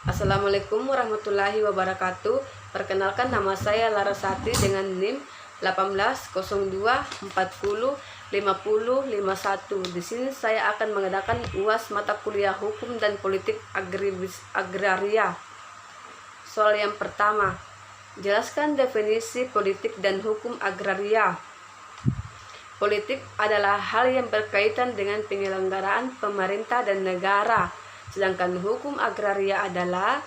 Assalamualaikum warahmatullahi wabarakatuh. Perkenalkan, nama saya Larasati dengan NIM 1802405051. Di sini saya akan mengadakan UAS mata kuliah Hukum dan Politik Agraria. Soal yang pertama, jelaskan definisi politik dan hukum agraria. Politik adalah hal yang berkaitan dengan penyelenggaraan pemerintah dan negara. Sedangkan hukum agraria adalah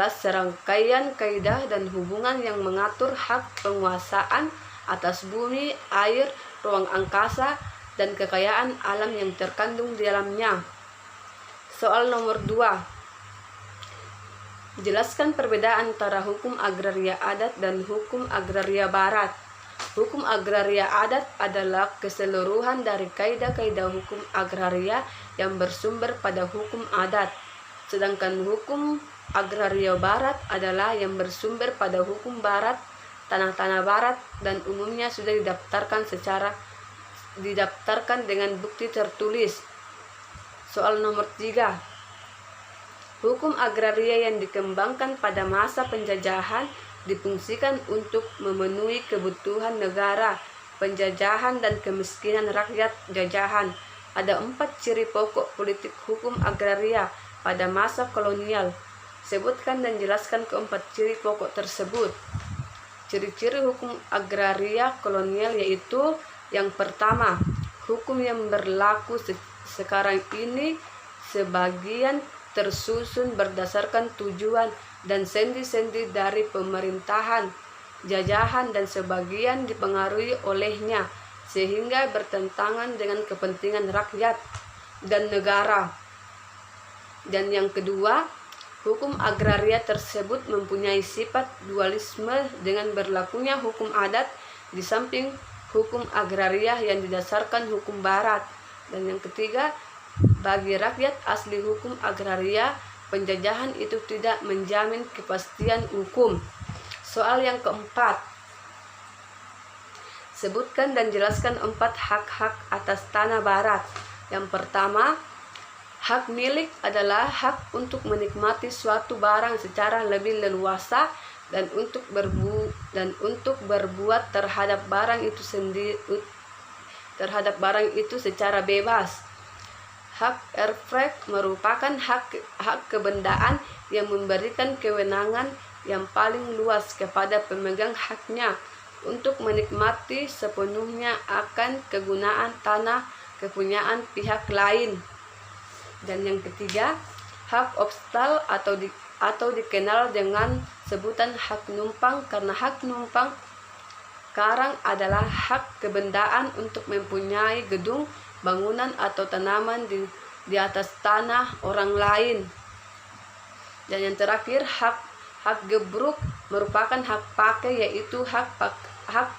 serangkaian kaidah dan hubungan yang mengatur hak penguasaan atas bumi, air, ruang angkasa, dan kekayaan alam yang terkandung di dalamnya. Soal nomor 2. Jelaskan perbedaan antara hukum agraria adat dan hukum agraria barat. Hukum agraria adat adalah keseluruhan dari kaidah-kaidah hukum agraria yang bersumber pada hukum adat. Sedangkan hukum agraria barat adalah yang bersumber pada hukum barat, tanah-tanah barat, dan umumnya sudah didaftarkan dengan bukti tertulis. Soal nomor 3. Hukum agraria yang dikembangkan pada masa penjajahan difungsikan untuk memenuhi kebutuhan negara, penjajahan, dan kemiskinan rakyat jajahan. Ada 4 ciri pokok politik hukum agraria pada masa kolonial. Sebutkan dan jelaskan keempat ciri pokok tersebut. Ciri-ciri hukum agraria kolonial yaitu: yang pertama, hukum yang berlaku sekarang ini sebagian tersusun berdasarkan tujuan dan sendi-sendi dari pemerintahan jajahan dan sebagian dipengaruhi olehnya, sehingga bertentangan dengan kepentingan rakyat dan negara. Dan yang kedua, hukum agraria tersebut mempunyai sifat dualisme dengan berlakunya hukum adat di samping hukum agraria yang didasarkan hukum barat. Dan yang ketiga, bagi rakyat asli hukum agraria, penjajahan itu tidak menjamin kepastian hukum. Soal yang keempat, sebutkan dan jelaskan 4 hak-hak atas tanah barat. Yang pertama, hak milik adalah hak untuk menikmati suatu barang secara lebih leluasa dan untuk berbuat terhadap barang itu secara bebas. Hak erfrek merupakan hak kebendaan yang memberikan kewenangan yang paling luas kepada pemegang haknya untuk menikmati sepenuhnya akan kegunaan tanah kepunyaan pihak lain. Dan yang ketiga, hak obstal atau dikenal dengan sebutan hak numpang, karena hak numpang karang adalah hak kebendaan untuk mempunyai gedung, bangunan, atau tanaman di atas tanah orang lain. Dan yang terakhir, hak gebruk merupakan hak pakai, yaitu hak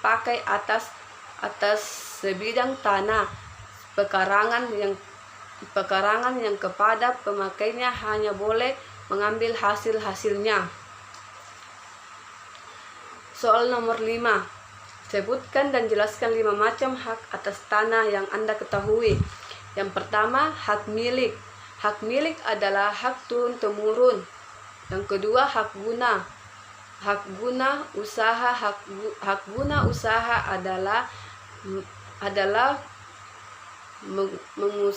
pakai atas sebidang tanah pekarangan yang kepada pemakainya hanya boleh mengambil hasilnya. Soal nomor 5. Sebutkan dan jelaskan 5 macam hak atas tanah yang Anda ketahui. Yang pertama, hak milik. Hak milik adalah hak turun-temurun. Yang kedua, hak guna. Hak guna usaha. Hak guna usaha adalah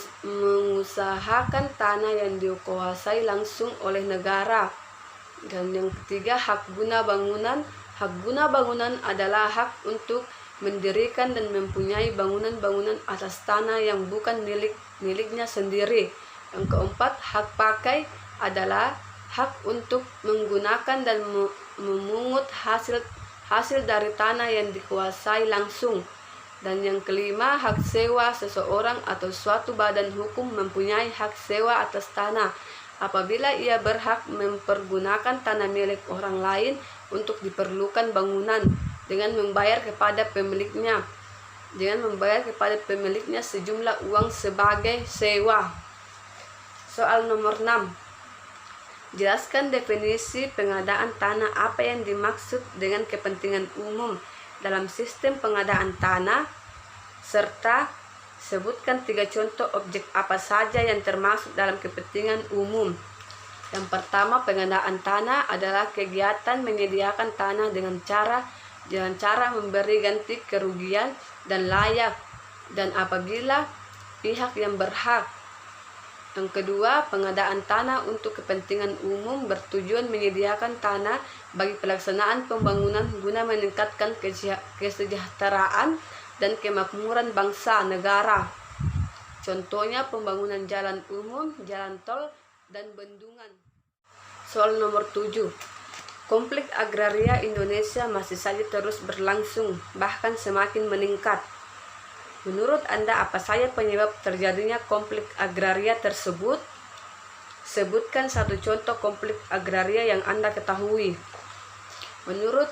mengusahakan tanah yang dikuasai langsung oleh negara. Dan yang ketiga, hak guna bangunan. Hak guna bangunan adalah hak untuk mendirikan dan mempunyai bangunan-bangunan atas tanah yang bukan miliknya sendiri. Yang keempat, hak pakai adalah hak untuk menggunakan dan memungut hasil dari tanah yang dikuasai langsung. Dan yang kelima, hak sewa. Seseorang atau suatu badan hukum mempunyai hak sewa atas tanah apabila ia berhak mempergunakan tanah milik orang lain untuk diperlukan bangunan dengan membayar kepada pemiliknya sejumlah uang sebagai sewa. Soal nomor 6. Jelaskan definisi pengadaan tanah. Apa yang dimaksud dengan kepentingan umum dalam sistem pengadaan tanah, serta sebutkan 3 contoh objek apa saja yang termasuk dalam kepentingan umum. Yang pertama, pengadaan tanah adalah kegiatan menyediakan tanah dengan cara memberi ganti kerugian dan layak dan apabila pihak yang berhak. Yang kedua, pengadaan tanah untuk kepentingan umum bertujuan menyediakan tanah bagi pelaksanaan pembangunan guna meningkatkan kesejahteraan dan kemakmuran bangsa negara. Contohnya pembangunan jalan umum, jalan tol, dan bendungan. Soal nomor 7. Konflik agraria Indonesia masih saja terus berlangsung, bahkan semakin meningkat. Menurut Anda, apa saja penyebab terjadinya konflik agraria tersebut? Sebutkan satu contoh konflik agraria yang Anda ketahui. Menurut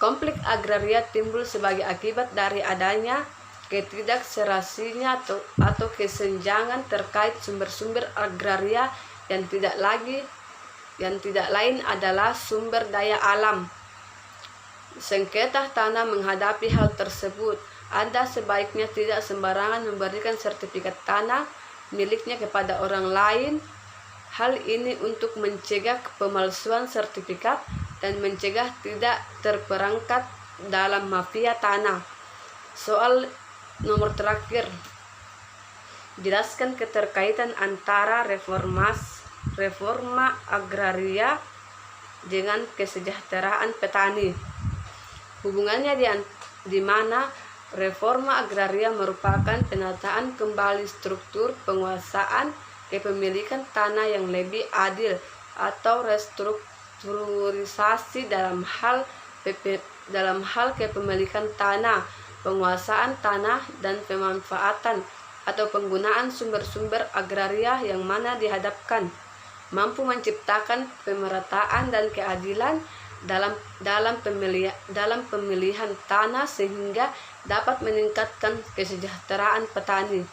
konflik agraria timbul sebagai akibat dari adanya ketidakserasinya atau kesenjangan terkait sumber-sumber agraria yang tidak lain adalah sumber daya alam. Sengketa tanah menghadapi hal tersebut, Anda sebaiknya tidak sembarangan memberikan sertifikat tanah miliknya kepada orang lain. Hal ini untuk mencegah pemalsuan sertifikat dan mencegah tidak terperangkap dalam mafia tanah. Soal nomor terakhir, jelaskan keterkaitan antara reforma agraria dengan kesejahteraan petani. Hubungannya di mana reforma agraria merupakan penataan kembali struktur penguasaan kepemilikan tanah yang lebih adil atau restrukturisasi dalam hal kepemilikan tanah, penguasaan tanah, dan pemanfaatan atau penggunaan sumber-sumber agraria yang mana dihadapkan mampu menciptakan pemerataan dan keadilan dalam pemilihan tanah sehingga dapat meningkatkan kesejahteraan petani.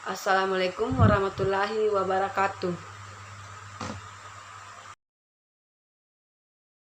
Assalamualaikum warahmatullahi wabarakatuh.